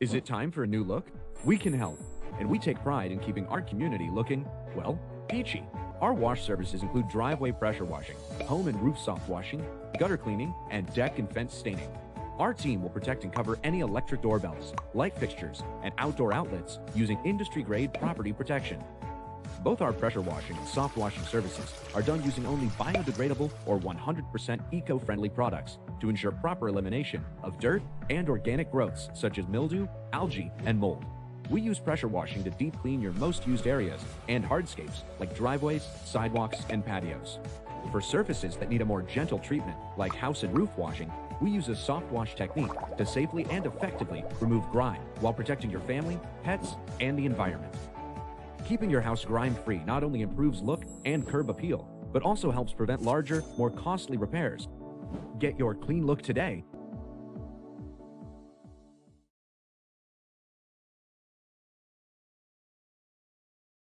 Is it time for a new look? We can help, and we take pride in keeping our community looking, well, peachy. Our wash services include driveway pressure washing, home and roof soft washing, gutter cleaning, and deck and fence staining. Our team will protect and cover any electric doorbells, light fixtures, and outdoor outlets using industry-grade property protection. Both our pressure washing and soft washing services are done using only biodegradable or 100% eco-friendly products to ensure proper elimination of dirt and organic growths such as mildew, algae, and mold. We use pressure washing to deep clean your most used areas and hardscapes like driveways, sidewalks, and patios. For surfaces that need a more gentle treatment like house and roof washing, we use a soft wash technique to safely and effectively remove grime while protecting your family, pets, and the environment. Keeping your house grime-free not only improves look and curb appeal, but also helps prevent larger, more costly repairs. Get your clean look today